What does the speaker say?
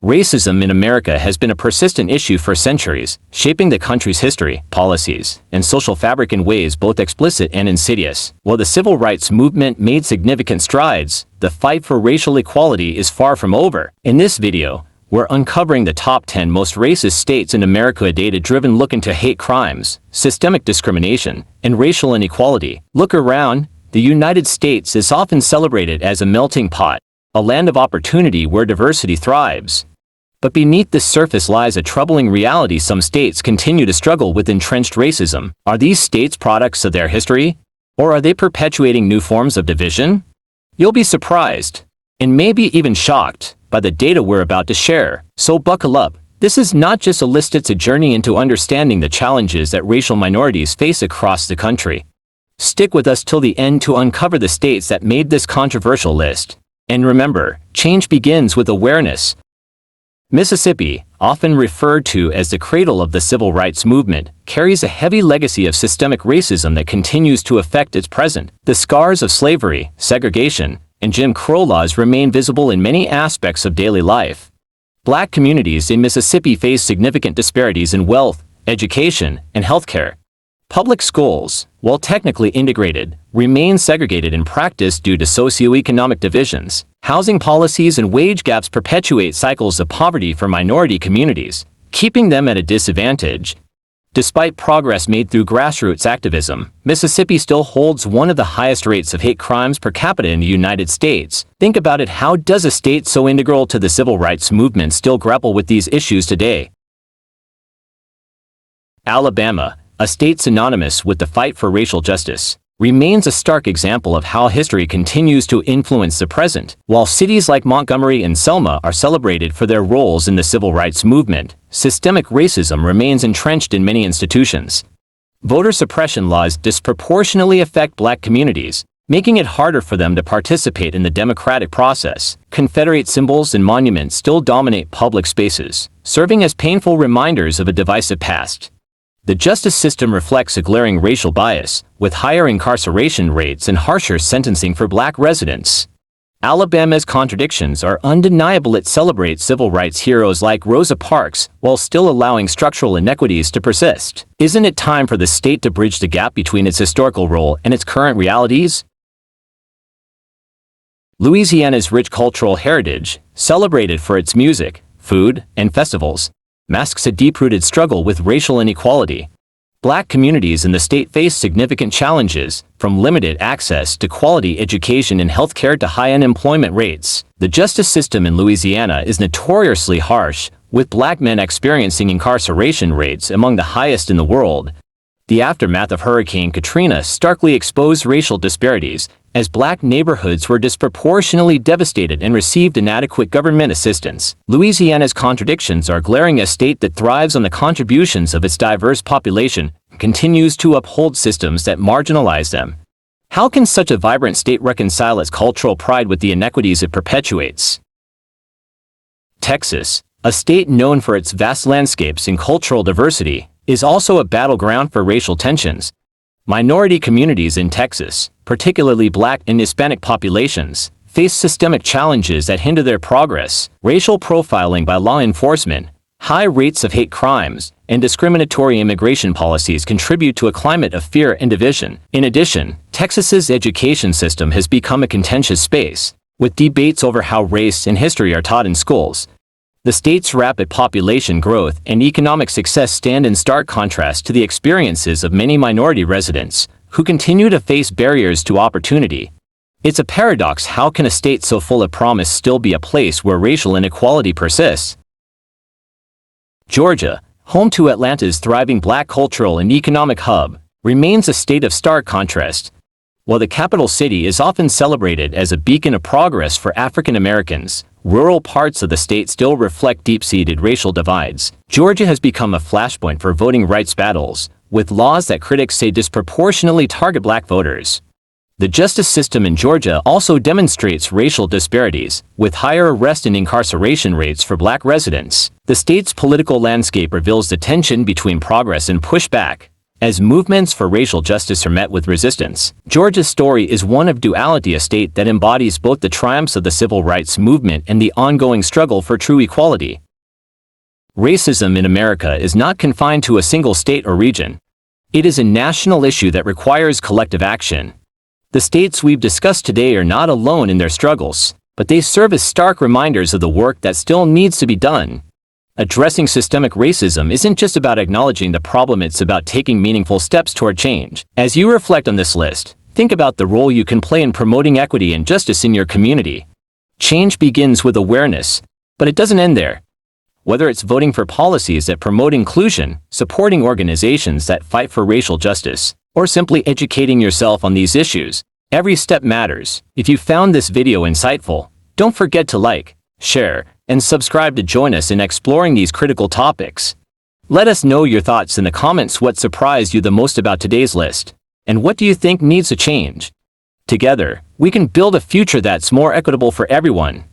Racism in America has been a persistent issue for centuries, shaping the country's history, policies, and social fabric in ways both explicit and insidious. While the civil rights movement made significant strides, the fight for racial equality is far from over. In this video, we're uncovering the top 10 most racist states in America, a data-driven look into hate crimes, systemic discrimination, and racial inequality. Look around. The United States is often celebrated as a melting pot, a land of opportunity where diversity thrives. But beneath the surface lies a troubling reality: some states continue to struggle with entrenched racism. Are these states products of their history? Or are they perpetuating new forms of division? You'll be surprised, and maybe even shocked, by the data we're about to share. So buckle up. This is not just a list, it's a journey into understanding the challenges that racial minorities face across the country. Stick with us till the end to uncover the states that made this controversial list. And remember, change begins with awareness. Mississippi, often referred to as the cradle of the civil rights movement, carries a heavy legacy of systemic racism that continues to affect its present. The scars of slavery, segregation, and Jim Crow laws remain visible in many aspects of daily life. Black communities in Mississippi face significant disparities in wealth, education, and healthcare. Public schools, while technically integrated, remain segregated in practice due to socioeconomic divisions. Housing policies and wage gaps perpetuate cycles of poverty for minority communities, keeping them at a disadvantage. Despite progress made through grassroots activism, Mississippi still holds one of the highest rates of hate crimes per capita in the United States. Think about it: how does a state so integral to the civil rights movement still grapple with these issues today? Alabama, a state synonymous with the fight for racial justice, remains a stark example of how history continues to influence the present. While cities like Montgomery and Selma are celebrated for their roles in the civil rights movement, systemic racism remains entrenched in many institutions. Voter suppression laws disproportionately affect Black communities, making it harder for them to participate in the democratic process. Confederate symbols and monuments still dominate public spaces, serving as painful reminders of a divisive past. The justice system reflects a glaring racial bias, with higher incarceration rates and harsher sentencing for Black residents. Alabama's contradictions are undeniable. It celebrates civil rights heroes like Rosa Parks, while still allowing structural inequities to persist. Isn't it time for the state to bridge the gap between its historical role and its current realities? Louisiana's rich cultural heritage, celebrated for its music, food, and festivals, masks a deep-rooted struggle with racial inequality. Black communities in the state face significant challenges, from limited access to quality education and healthcare to high unemployment rates. The justice system in Louisiana is notoriously harsh, with Black men experiencing incarceration rates among the highest in the world. The aftermath of Hurricane Katrina starkly exposed racial disparities, as Black neighborhoods were disproportionately devastated and received inadequate government assistance. Louisiana's contradictions are glaring. A state that thrives on the contributions of its diverse population continues to uphold systems that marginalize them. How can such a vibrant state reconcile its cultural pride with the inequities it perpetuates? Texas, a state known for its vast landscapes and cultural diversity, is also a battleground for racial tensions. Minority communities in Texas, particularly Black and Hispanic populations, face systemic challenges that hinder their progress. Racial profiling by law enforcement, high rates of hate crimes, and discriminatory immigration policies contribute to a climate of fear and division. In addition, Texas's education system has become a contentious space, with debates over how race and history are taught in schools. The state's rapid population growth and economic success stand in stark contrast to the experiences of many minority residents, who continue to face barriers to opportunity. It's a paradox: how can a state so full of promise still be a place where racial inequality persists? Georgia, home to Atlanta's thriving Black cultural and economic hub, remains a state of stark contrast. While the capital city is often celebrated as a beacon of progress for African Americans, rural parts of the state still reflect deep-seated racial divides. Georgia has become a flashpoint for voting rights battles, with laws that critics say disproportionately target Black voters. The justice system in Georgia also demonstrates racial disparities, with higher arrest and incarceration rates for Black residents. The state's political landscape reveals the tension between progress and pushback. As movements for racial justice are met with resistance, Georgia's story is one of duality, a state that embodies both the triumphs of the civil rights movement and the ongoing struggle for true equality. Racism in America is not confined to a single state or region. It is a national issue that requires collective action. The states we've discussed today are not alone in their struggles, but they serve as stark reminders of the work that still needs to be done. Addressing systemic racism isn't just about acknowledging the problem, it's about taking meaningful steps toward change. As you reflect on this list, think about the role you can play in promoting equity and justice in your community. Change begins with awareness, but it doesn't end there. Whether it's voting for policies that promote inclusion, supporting organizations that fight for racial justice, or simply educating yourself on these issues, every step matters. If you found this video insightful, don't forget to like, share, and subscribe to join us in exploring these critical topics. Let us know your thoughts in the comments. What surprised you the most about today's list? And what do you think needs to change? Together, we can build a future that's more equitable for everyone.